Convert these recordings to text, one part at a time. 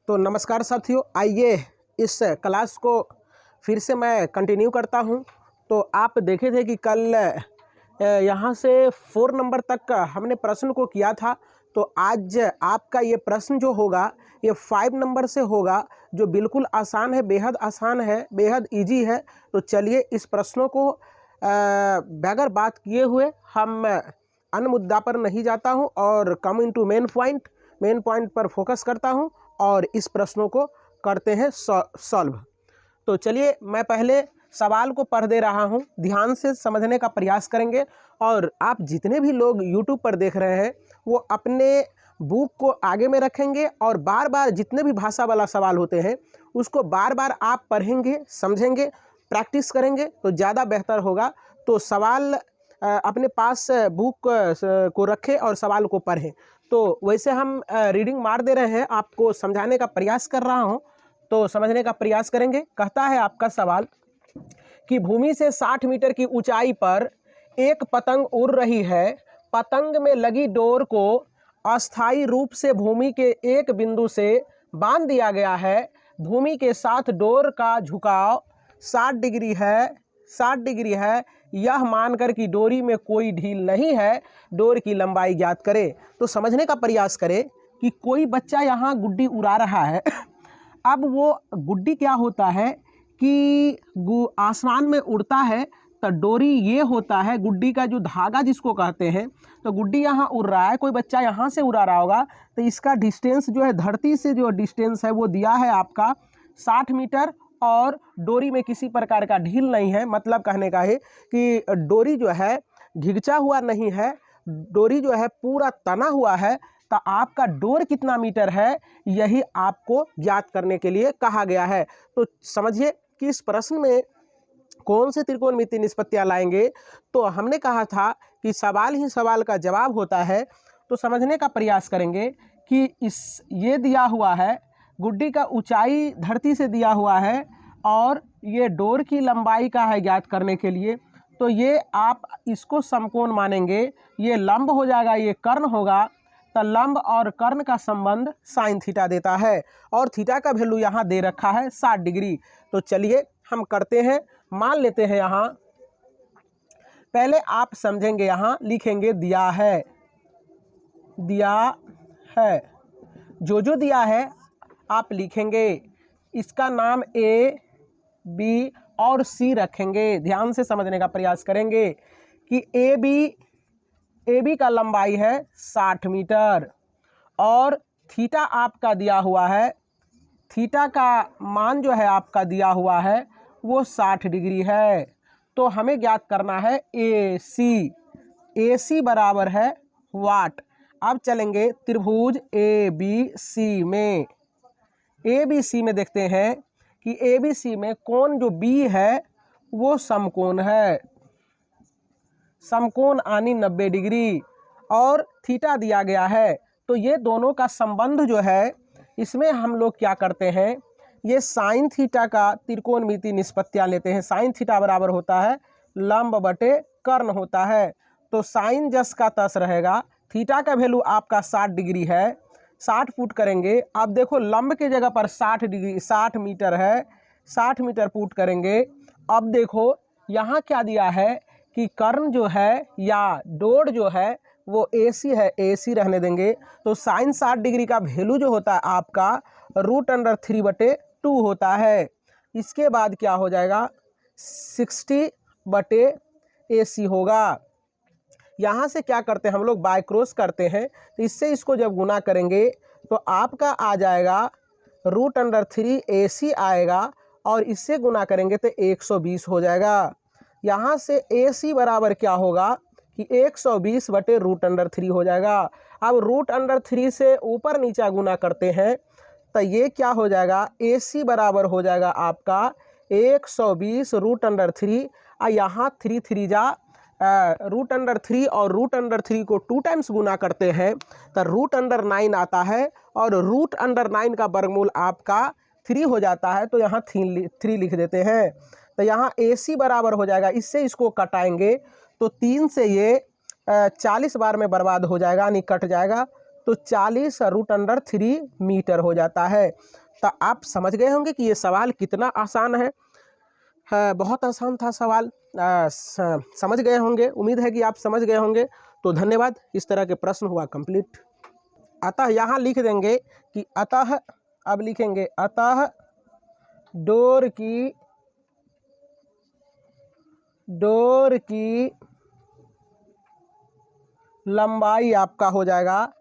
तो नमस्कार साथियों, आइए इस क्लास को फिर से मैं कंटिन्यू करता हूं। तो आप देखे थे कि कल यहाँ से 4 नंबर तक का हमने प्रश्न को किया था। तो आज आपका ये प्रश्न जो होगा ये 5 नंबर से होगा, जो बिल्कुल आसान है, बेहद आसान है, बेहद इजी है। तो चलिए इस प्रश्नों को बगैर बात किए हुए हम अन्य मुद्दा पर नहीं जाता हूं और कम इनटू मेन पॉइंट पर फोकस करता हूं और इस प्रश्नों को करते हैं सॉल्व। तो चलिए मैं पहले सवाल को पढ़ दे रहा हूं, ध्यान से समझने का प्रयास करेंगे। और आप जितने भी लोग YouTube पर देख रहे हैं वो अपने बुक को आगे में रखेंगे और बार बार जितने भी भाषा वाला सवाल होते हैं उसको बार बार आप पढ़ेंगे, समझेंगे, प्रैक्टिस करेंगे तो ज़्यादा बेहतर होगा। तो सवाल अपने पास बुक को रखें और सवाल को पढ़ें। तो वैसे हम रीडिंग मार दे रहे हैं, आपको समझाने का प्रयास कर रहा हूं, तो समझने का प्रयास करेंगे। कहता है आपका सवाल कि भूमि से 60 मीटर की ऊंचाई पर एक पतंग उड़ रही है। पतंग में लगी डोर को अस्थायी रूप से भूमि के एक बिंदु से बांध दिया गया है। भूमि के साथ डोर का झुकाव 60 डिग्री है। यह मानकर कि डोरी में कोई ढील नहीं है, डोर की लंबाई ज्ञात करें। तो समझने का प्रयास करें कि कोई बच्चा यहाँ गुड्डी उड़ा रहा है। अब वो गुड्डी क्या होता है कि आसमान में उड़ता है तो डोरी ये होता है, गुड्डी का जो धागा जिसको कहते हैं। तो गुड्डी यहाँ उड़ रहा है, कोई बच्चा यहाँ से उड़ा रहा होगा तो इसका डिस्टेंस जो है, धरती से जो डिस्टेंस है वो दिया है आपका 60 मीटर और डोरी में किसी प्रकार का ढील नहीं है। मतलब कहने का है कि डोरी जो है घिंचा हुआ नहीं है, डोरी जो है पूरा तना हुआ है। तो आपका डोर कितना मीटर है यही आपको ज्ञात करने के लिए कहा गया है। तो समझिए कि इस प्रश्न में कौन से त्रिकोणमितीय निष्पत्तियां लाएंगे। तो हमने कहा था कि सवाल ही सवाल का जवाब होता है। तो समझने का प्रयास करेंगे कि ये दिया हुआ है, गुड्डी का ऊंचाई धरती से दिया हुआ है और ये डोर की लंबाई का है ज्ञात करने के लिए। तो ये आप इसको समकोण मानेंगे, ये लंब हो जाएगा, ये कर्ण होगा। तो लंब और कर्ण का संबंध साइन थीटा देता है और थीटा का वैल्यू यहाँ दे रखा है 60 डिग्री। तो चलिए हम करते हैं, मान लेते हैं यहाँ पहले आप समझेंगे, यहाँ लिखेंगे दिया है जो दिया है आप लिखेंगे, इसका नाम ए बी और सी रखेंगे। ध्यान से समझने का प्रयास करेंगे कि ए बी का लंबाई है 60 मीटर और थीटा आपका दिया हुआ है, थीटा का मान जो है आपका दिया हुआ है वो 60 डिग्री है। तो हमें ज्ञात करना है ए सी बराबर है वाट। अब चलेंगे त्रिभुज ए बी सी में देखते हैं कि ए बी सी में कोण जो बी है वो समकोण है, समकोण आनी 90 डिग्री और थीटा दिया गया है। तो ये दोनों का संबंध जो है इसमें हम लोग क्या करते हैं, ये साइन थीटा का त्रिकोणमितीय निष्पत्तियां लेते हैं। साइन थीटा बराबर होता है लंब बटे कर्ण होता है। तो साइन जस का तस रहेगा, थीटा का वैल्यू आपका 60 डिग्री है, 60 फुट करेंगे। अब देखो लंब के जगह पर 60 मीटर है, 60 मीटर फुट करेंगे। अब देखो यहाँ क्या दिया है कि कर्ण जो है या डोर जो है वो AC है, AC रहने देंगे। तो साइन 60 डिग्री का वैल्यू जो होता है आपका √3/2 होता है। इसके बाद क्या हो जाएगा 60/AC होगा। यहाँ से क्या करते हैं हम लोग, बाय क्रॉस करते हैं। तो इससे इसको जब गुना करेंगे तो आपका आ जाएगा √3AC आएगा और इससे गुना करेंगे तो 120 हो जाएगा। यहाँ से AC बराबर क्या होगा कि 120/√3 हो जाएगा। अब √3 से ऊपर नीचा गुना करते हैं तो ये क्या हो जाएगा, AC बराबर हो जाएगा आपका 120√3 और यहाँ 3 जा √3 और √3 को 2 टाइम्स गुना करते हैं तो √9 आता है और √9 का वर्गमूल आपका 3 हो जाता है। तो यहाँ 3 लिख देते हैं। तो यहाँ AC बराबर हो जाएगा, इससे इसको कटाएंगे तो 3 से ये 40 बार में बर्बाद हो जाएगा, यानी कट जाएगा। तो 40√3 मीटर हो जाता है। तो आप समझ गए होंगे कि ये सवाल कितना आसान है। बहुत आसान था सवाल। समझ गए होंगे, उम्मीद है कि आप समझ गए होंगे। तो धन्यवाद। इस तरह के प्रश्न हुआ कंप्लीट। अतः यहाँ लिख देंगे कि अतः, अब लिखेंगे अतः डोर की लंबाई आपका हो जाएगा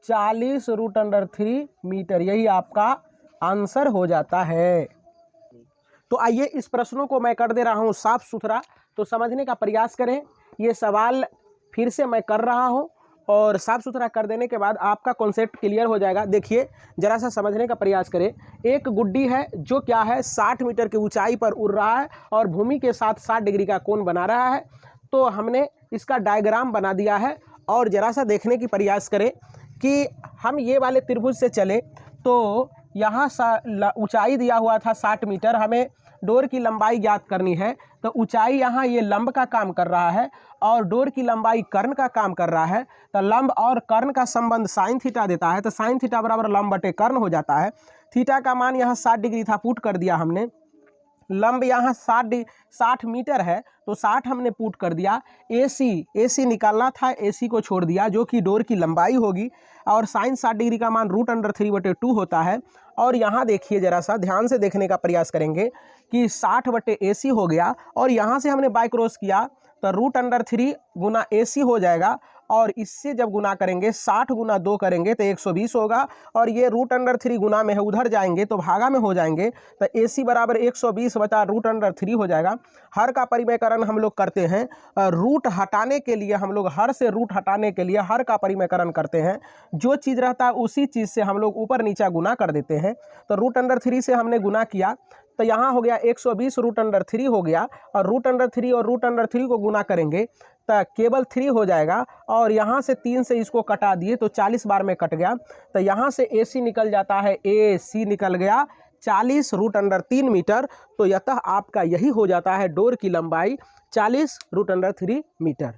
40√3 मीटर। यही आपका आंसर हो जाता है। तो आइए इस प्रश्नों को मैं कर दे रहा हूँ साफ सुथरा, तो समझने का प्रयास करें। ये सवाल फिर से मैं कर रहा हूँ और साफ सुथरा कर देने के बाद आपका कॉन्सेप्ट क्लियर हो जाएगा। देखिए जरा सा समझने का प्रयास करें। एक गुड्डी है जो क्या है 60 मीटर की ऊंचाई पर उड़ रहा है और भूमि के साथ 60 डिग्री का कोण बना रहा है। तो हमने इसका डायग्राम बना दिया है और जरा सा देखने की प्रयास करें कि हम ये वाले त्रिभुज से चले तो यहाँ ऊंचाई दिया हुआ था 60 मीटर, हमें डोर की लंबाई ज्ञात करनी है। तो ऊंचाई यहाँ ये लंब का काम कर रहा है और डोर की लंबाई कर्ण का काम कर रहा है। तो लंब और कर्ण का संबंध साइन थीटा देता है, तो साइन थीटा बराबर लंब बटे कर्ण हो जाता है। थीटा का मान यहाँ 60 डिग्री था, पुट कर दिया हमने। लंब यहाँ 60 मीटर है तो 60 हमने पुट कर दिया। AC निकालना था, AC को छोड़ दिया जो कि डोर की लंबाई होगी और साइन 60 डिग्री का मान √3/2 होता है। और यहाँ देखिए जरा सा ध्यान से देखने का प्रयास करेंगे कि 60/AC हो गया और यहाँ से हमने बाय क्रॉस किया तो √3 गुना AC हो जाएगा और इससे जब गुना करेंगे 60 गुना 2 करेंगे तो 120 होगा और ये √3 गुना में है, उधर जाएंगे तो भागा में हो जाएंगे तो AC बराबर 120 बटा √3 हो जाएगा। हर का परिमेयकरण हम लोग करते हैं, रूट हटाने के लिए हम लोग हर से रूट हटाने के लिए हर का परिमेयकरण करते हैं। जो चीज़ रहता है उसी चीज़ से हम लोग ऊपर नीचा गुना कर देते हैं। तो √3 से हमने गुना किया तो यहाँ हो गया 120 √3 हो गया और √3 और √3 को गुना करेंगे तो केवल 3 हो जाएगा और यहाँ से 3 से इसको कटा दिए तो 40 बार में कट गया। तो यहाँ से AC निकल जाता है, AC निकल गया 40√3 मीटर। तो यतः आपका यही हो जाता है डोर की लंबाई 40√3 मीटर।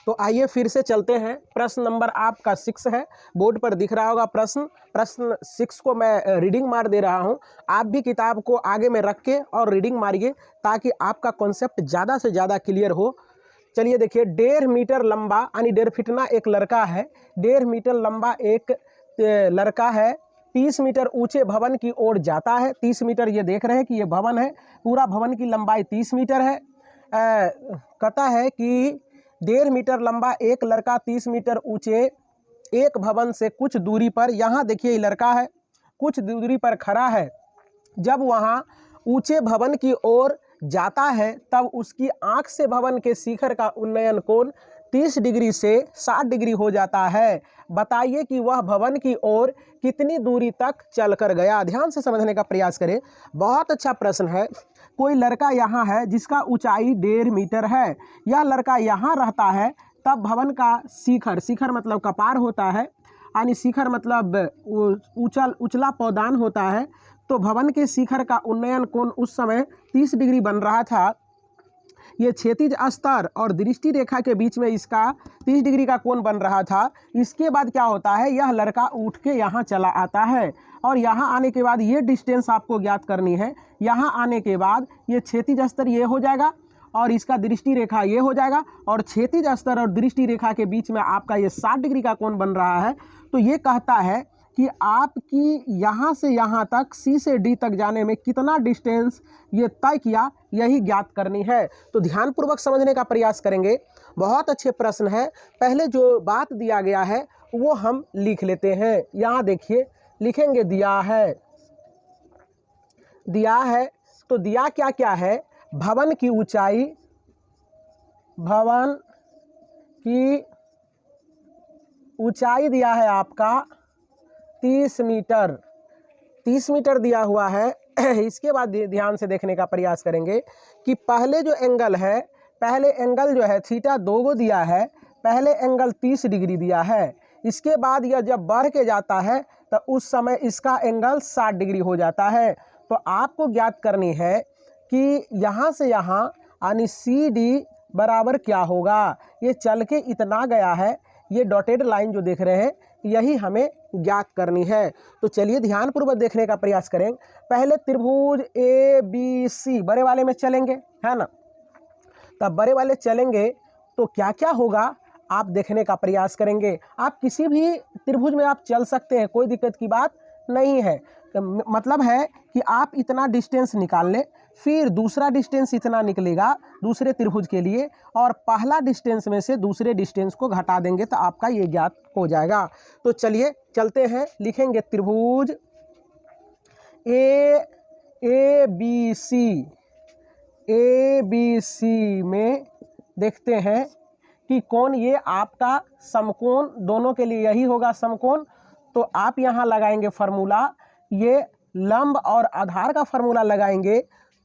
तो आइए फिर से चलते हैं। प्रश्न नंबर आपका 6 है, बोर्ड पर दिख रहा होगा प्रश्न 6 को मैं रीडिंग मार दे रहा हूं। आप भी किताब को आगे में रख के और रीडिंग मारिए ताकि आपका कॉन्सेप्ट ज़्यादा से ज़्यादा क्लियर हो। चलिए देखिए, 1.5 मीटर लंबा यानी 1.5 फीटना एक लड़का है। 1.5 मीटर लंबा एक लड़का है 30 मीटर ऊंचे भवन की ओर जाता है। 30 मीटर ये देख रहे हैं कि ये भवन है, पूरा भवन की लंबाई 30 मीटर है। कहता है कि 1.5 मीटर लंबा एक लड़का 30 मीटर ऊंचे एक भवन से कुछ दूरी पर, यहाँ देखिए ये लड़का है, कुछ दूरी पर खड़ा है। जब वहाँ ऊंचे भवन की ओर जाता है तब उसकी आंख से भवन के शिखर का उन्नयन कोण 30 डिग्री से 60 डिग्री हो जाता है। बताइए कि वह भवन की ओर कितनी दूरी तक चलकर गया। ध्यान से समझने का प्रयास करें, बहुत अच्छा प्रश्न है। कोई लड़का यहाँ है जिसका ऊंचाई 1.5 मीटर है, यह लड़का यहाँ रहता है, तब भवन का शिखर मतलब कपार होता है, यानी शिखर मतलब उछला पौधान होता है। तो भवन के शिखर का उन्नयन कोण उस समय 30 डिग्री बन रहा था। ये क्षैतिज स्तर और दृष्टि रेखा के बीच में इसका 30 डिग्री का कोण बन रहा था। इसके बाद क्या होता है, यह लड़का उठ के यहाँ चला आता है और यहाँ आने के बाद ये डिस्टेंस आपको ज्ञात करनी है। यहाँ आने के बाद ये क्षैतिज स्तर ये हो जाएगा और इसका दृष्टि रेखा ये हो जाएगा और क्षैतिज स्तर और दृष्टि रेखा के बीच में आपका ये 60 डिग्री का कोण बन रहा है। तो ये कहता है कि आपकी यहाँ से यहाँ तक C से D तक जाने में कितना डिस्टेंस ये तय किया, यही ज्ञात करनी है। तो ध्यानपूर्वक समझने का प्रयास करेंगे। बहुत अच्छे प्रश्न है। पहले जो बात दिया गया है वो हम लिख लेते हैं। यहाँ देखिए लिखेंगे दिया है तो दिया क्या क्या है, भवन की ऊंचाई, भवन की ऊंचाई दिया है आपका 30 मीटर दिया हुआ है। इसके बाद ध्यान से देखने का प्रयास करेंगे कि पहले जो एंगल है, पहले एंगल जो है थीटा 2 को दिया है, पहले एंगल 30 डिग्री दिया है। इसके बाद यह जब बढ़ के जाता है तो उस समय इसका एंगल 60 डिग्री हो जाता है। तो आपको ज्ञात करनी है कि यहाँ से यहाँ यानी CD बराबर क्या होगा। ये चल के इतना गया है, ये डॉटेड लाइन जो देख रहे हैं यही हमें ज्ञात करनी है। तो चलिए ध्यानपूर्वक देखने का प्रयास करें। पहले त्रिभुज ABC बड़े वाले में चलेंगे, है ना। तब बड़े वाले चलेंगे तो क्या क्या होगा आप देखने का प्रयास करेंगे। आप किसी भी त्रिभुज में आप चल सकते हैं, कोई दिक्कत की बात नहीं है। मतलब है कि आप इतना डिस्टेंस निकाल लें, फिर दूसरा डिस्टेंस इतना निकलेगा दूसरे त्रिभुज के लिए, और पहला डिस्टेंस में से दूसरे डिस्टेंस को घटा देंगे तो आपका ये ज्ञात हो जाएगा। तो चलिए चलते हैं, लिखेंगे त्रिभुज ABC में देखते हैं कि कौन ये आपका समकोण, दोनों के लिए यही होगा समकोण। तो आप यहाँ लगाएंगे फार्मूला, ये लंब और आधार का फार्मूला लगाएंगे।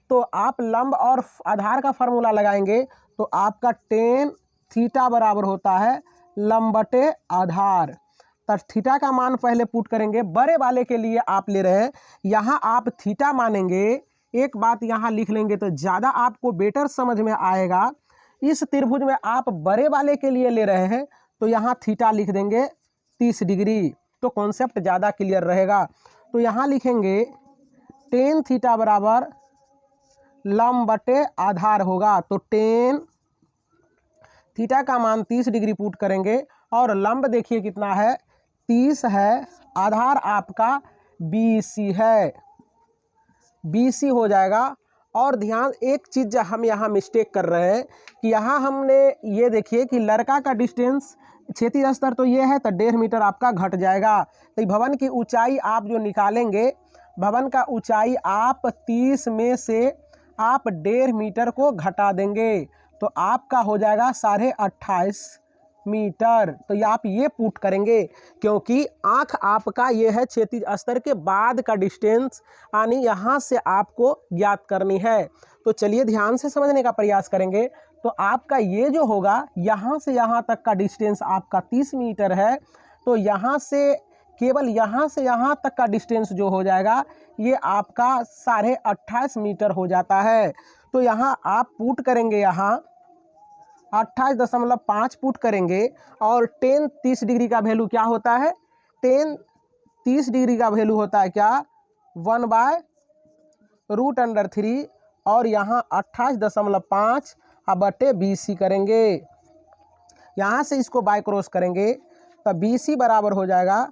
तो आप लंब और आधार का फार्मूला लगाएंगे तो आपका टेन थीटा बराबर होता है लंब बटे आधार। तो थीटा का मान पहले पुट करेंगे। बड़े वाले के लिए आप ले रहे हैं, यहाँ आप थीटा मानेंगे। एक बात यहाँ लिख लेंगे तो ज़्यादा आपको बेटर समझ में आएगा। इस त्रिभुज में आप बड़े वाले के लिए ले रहे हैं तो यहाँ थीटा लिख देंगे 30 डिग्री, तो कॉन्सेप्ट ज़्यादा क्लियर रहेगा। तो यहाँ लिखेंगे टेन थीटा बराबर लंब बटे आधार होगा। तो टेन थीटा का मान 30 डिग्री पुट करेंगे और लंब देखिए कितना है 30 है, आधार आपका BC है, BC हो जाएगा। और ध्यान एक चीज़ हम यहाँ मिस्टेक कर रहे हैं कि यहाँ हमने ये देखिए कि लड़का का डिस्टेंस क्षैतिज स्तर तो ये है, तो 1.5 मीटर आपका घट जाएगा। तो भवन की ऊंचाई आप जो निकालेंगे, भवन का ऊंचाई आप 30 में से आप 1.5 मीटर को घटा देंगे तो आपका हो जाएगा 28.5 मीटर। तो आप ये पुट करेंगे क्योंकि आँख आपका ये है क्षैतिज स्तर के बाद का डिस्टेंस, यानी यहाँ से आपको ज्ञात करनी है। तो चलिए ध्यान से समझने का प्रयास करेंगे। तो आपका ये जो होगा यहाँ से यहाँ तक का डिस्टेंस आपका 30 मीटर है, तो यहाँ से केवल यहाँ से यहाँ तक का डिस्टेंस जो हो जाएगा ये आपका 28.5 मीटर हो जाता है। तो यहाँ आप पुट करेंगे, यहाँ 28.5 पुट करेंगे और टेन 30 डिग्री का वैल्यू क्या होता है, टेन 30 डिग्री का वैल्यू होता है क्या 1/√3 और यहाँ 28.5 बटे BC करेंगे। यहाँ से इसको बाय क्रॉस करेंगे तो BC बराबर हो जाएगा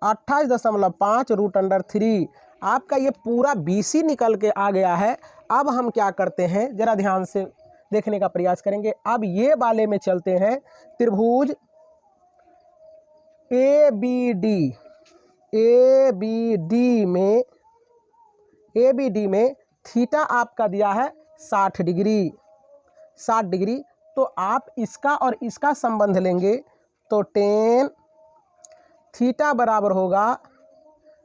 28.5 आपका ये पूरा BC निकल के आ गया है। अब हम क्या करते हैं जरा ध्यान से देखने का प्रयास करेंगे। अब ये वाले में चलते हैं, त्रिभुज ABD में थीटा आपका दिया है 60 डिग्री। तो आप इसका और इसका संबंध लेंगे तो टेन थीटा बराबर होगा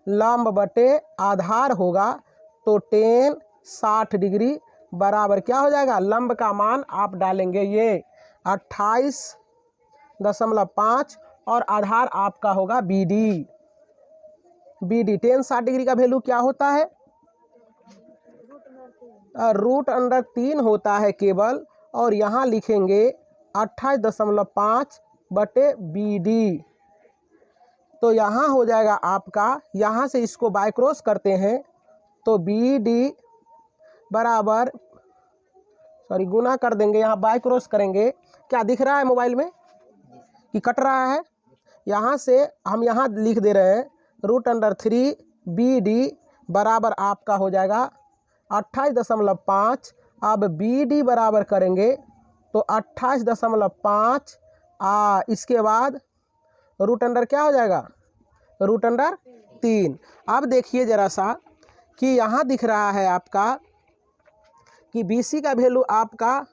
लंब बटे आधार होगा। तो टेन 60 डिग्री बराबर क्या हो जाएगा, लंब का मान आप डालेंगे ये 28.5 और आधार आपका होगा BD। टेन 60 डिग्री का वैल्यू क्या होता है, √3 होता है केवल। और यहाँ लिखेंगे 28.5 बटे BD। तो यहाँ हो जाएगा आपका, यहाँ से इसको बाय क्रॉस करते हैं तो BD बराबर गुना कर देंगे, यहाँ बाय क्रॉस करेंगे। क्या दिख रहा है मोबाइल में कि कट रहा है? यहाँ से हम यहाँ लिख दे रहे हैं √3 BD बराबर आपका हो जाएगा 28.5। अब BD बराबर करेंगे तो 28.5 इसके बाद √3 क्या हो जाएगा, √3। अब देखिए जरा सा कि यहाँ दिख रहा है आपका कि BC का वैल्यू आपका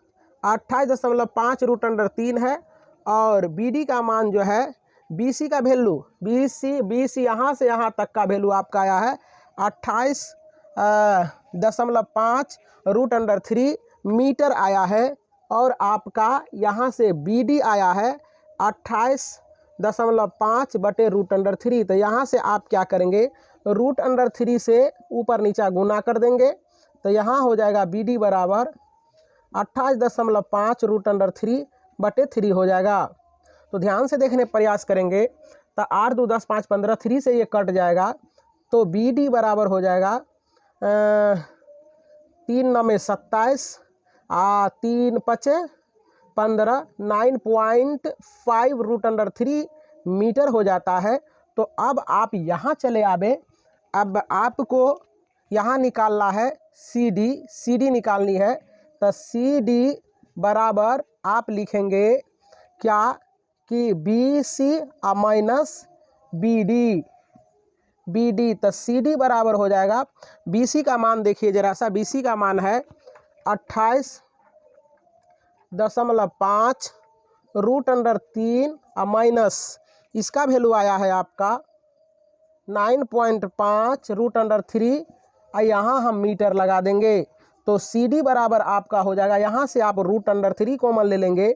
28.5 √3 है और BD का मान जो है BC का वैल्यू BC यहाँ से यहाँ तक का वैल्यू आपका आया है 28.5 √3 मीटर आया है। और आपका यहाँ से BD आया है 28.5 बटे √3। तो यहाँ से आप क्या करेंगे, √3 से ऊपर नीचा गुना कर देंगे तो यहाँ हो जाएगा BD बराबर 28.5 √3 बटे 3 हो जाएगा। तो ध्यान से देखने प्रयास करेंगे तो 8 2 10 5 15 3 से ये कट जाएगा, तो बी डी बराबर हो जाएगा 3 9 में 27 3 5 15 9.5 √3 मीटर हो जाता है। तो अब आप यहाँ चले आवे, अब आपको यहाँ निकालना है सी डी निकालनी है। तो सी डी बराबर आप लिखेंगे क्या कि B C minus B D. तो सी डी बराबर हो जाएगा, बी सी का मान देखिए जरा सा, बी सी का मान है 28.5 √3 माइनस इसका वैल्यू आया है आपका 9.5 √3 और यहाँ हम मीटर लगा देंगे। तो सी डी बराबर आपका हो जाएगा, यहाँ से आप √3 कॉमन ले लेंगे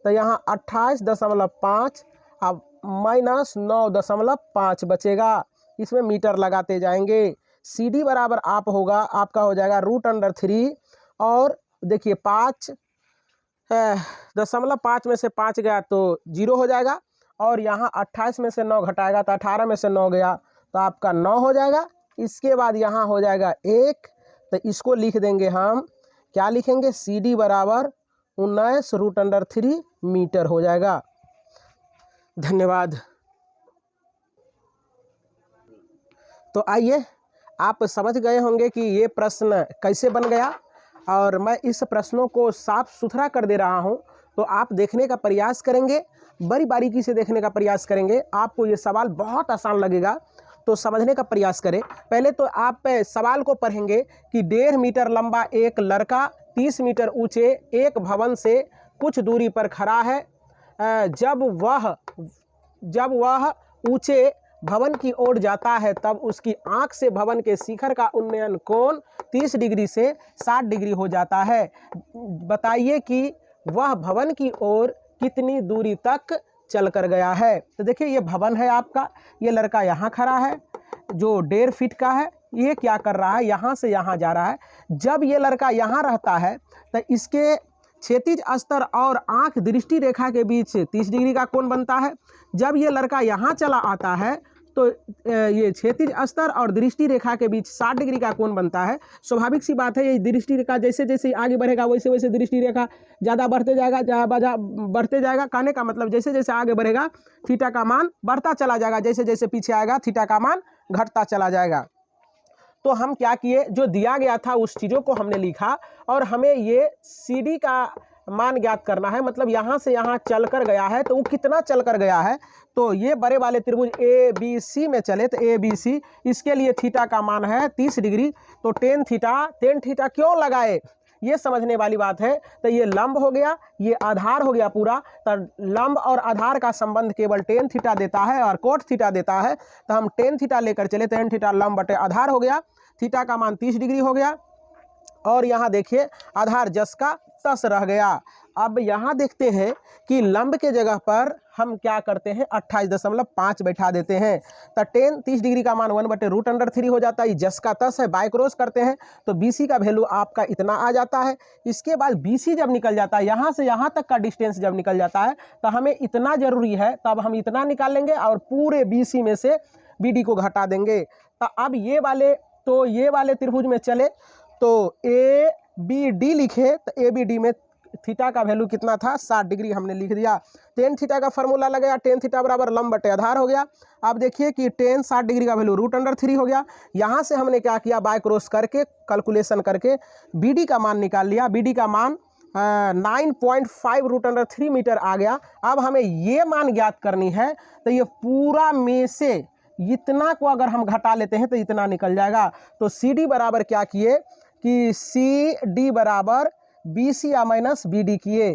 तो यहाँ 28.5 अब माइनस 9.5 बचेगा, इसमें मीटर लगाते जाएंगे। सी डी बराबर आप होगा आपका हो जाएगा √3 और देखिए 5.5 में से 5 गया तो 0 हो जाएगा, और यहाँ 28 में से 9 घटाएगा तो 18 में से 9 गया तो आपका 9 हो जाएगा। इसके बाद यहाँ हो जाएगा 1, तो इसको लिख देंगे हम, क्या लिखेंगे, सी डी बराबर 19 √3 मीटर हो जाएगा। धन्यवाद। तो आइए, आप समझ गए होंगे कि ये प्रश्न कैसे बन गया, और मैं इस प्रश्नों को साफ सुथरा कर दे रहा हूँ। तो आप देखने का प्रयास करेंगे, बड़ी बारीकी से देखने का प्रयास करेंगे, आपको ये सवाल बहुत आसान लगेगा। तो समझने का प्रयास करें। पहले तो आप सवाल को पढ़ेंगे कि 1.5 मीटर लंबा एक लड़का 30 मीटर ऊंचे एक भवन से कुछ दूरी पर खड़ा है। जब वह ऊंचे भवन की ओर जाता है तब उसकी आंख से भवन के शिखर का उन्नयन कोण 30 डिग्री से 60 डिग्री हो जाता है। बताइए कि वह भवन की ओर कितनी दूरी तक चल कर गया है। तो देखिए ये भवन है आपका, ये लड़का यहाँ खड़ा है जो 1.5 फीट का है, ये क्या कर रहा है, यहाँ से यहाँ जा रहा है। जब ये लड़का यहाँ रहता है तो इसके क्षैतिज स्तर और आंख दृष्टि रेखा के बीच 30 डिग्री का कोण बनता है। जब ये लड़का यहाँ चला आता है तो ये क्षैतिज स्तर और दृष्टि रेखा के बीच 60 डिग्री का कोण बनता है। स्वाभाविक सी बात है, ये दृष्टि रेखा जैसे जैसे आगे बढ़ेगा वैसे वैसे दृष्टि रेखा ज़्यादा बढ़ते जाएगा। कहने का मतलब जैसे जैसे आगे बढ़ेगा थीटा का मान बढ़ता चला जाएगा, जैसे जैसे पीछे आएगा थीटा का मान घटता चला जाएगा। तो हम क्या किए, जो दिया गया था उस चीज़ों को हमने लिखा, और हमें ये सी डी का मान ज्ञात करना है। मतलब यहाँ से यहाँ चल कर गया है तो वो कितना चल कर गया है। तो ये बड़े वाले त्रिभुज ए बी सी में चले तो ए बी सी, इसके लिए थीटा का मान है 30 डिग्री। तो टेन थीटा क्यों लगाए, ये समझने वाली बात है। तो ये लंब हो गया, ये आधार हो गया पूरा। तो लंब और आधार का संबंध केवल टेन थीटा देता है और कोट थीटा देता है। तो हम टेन थीटा लेकर चले, टेन थीटा लंब बटे आधार हो गया, थीटा का मान 30 डिग्री हो गया। और यहाँ देखिए आधार जस का तस रह गया। अब यहाँ देखते हैं कि लंब के जगह पर हम क्या करते हैं, 28.5 बैठा देते हैं। तो टेन 30 डिग्री का मान 1/√3 हो जाता है। जस का तस है, बाय क्रॉस करते हैं तो BC का वैल्यू आपका इतना आ जाता है। इसके बाद BC जब निकल जाता है, यहाँ से यहाँ तक का डिस्टेंस जब निकल जाता है तो हमें इतना जरूरी है, तब हम इतना निकाल लेंगे और पूरे BC में से BD को घटा देंगे। तो अब ये वाले त्रिभुज में चले तो ABD लिखे, तो ABD में थीटा का वैल्यू कितना था, 60 डिग्री हमने लिख दिया। टेन थीटा का फॉर्मूला लगाया, टेन थीटा बराबर लंब बटे आधार हो गया। अब देखिए कि टेन 60 डिग्री का वैल्यू √3 हो गया। यहाँ से हमने क्या किया, बाय क्रॉस करके कैलकुलेशन करके BD का मान निकाल लिया। BD का मान 9.5 √3 मीटर आ गया। अब हमें ये मान ज्ञात करनी है, तो ये पूरा में से इतना को अगर हम घटा लेते हैं तो इतना निकल जाएगा। तो CD बराबर क्या किए कि CD बराबर BC माइनस BD किए।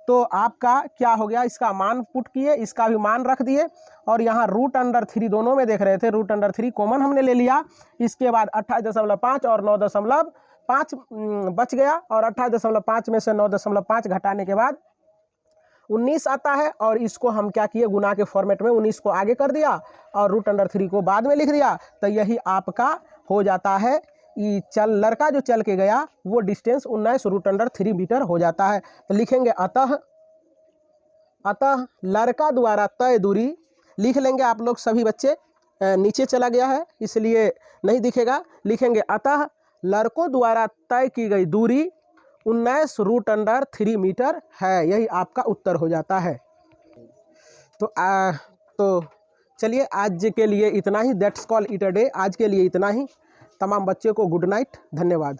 तो आपका क्या हो गया, इसका मान पुट किए, इसका भी मान रख दिए, और यहाँ √3 दोनों में देख रहे थे, √3 कॉमन हमने ले लिया। इसके बाद 28.5 और 9.5 बच गया, और 28.5 में से 9.5 घटाने के बाद 19 आता है। और इसको हम क्या किए, गुना के फॉर्मेट में 19 को आगे कर दिया और √3 को बाद में लिख दिया। तो यही आपका हो जाता है, लड़का जो चल के गया वो डिस्टेंस 19 √3 मीटर हो जाता है। तो लिखेंगे अतः अतः लड़का द्वारा तय दूरी लिख लेंगे आप लोग सभी बच्चे, नीचे चला गया है इसलिए नहीं दिखेगा, लिखेंगे अतः लड़कों द्वारा तय की गई दूरी 19√3 मीटर है। यही आपका उत्तर हो जाता है। तो चलिए आज के लिए इतना ही। That's call it a day. आज के लिए इतना ही। तमाम बच्चों को गुड नाइट, धन्यवाद।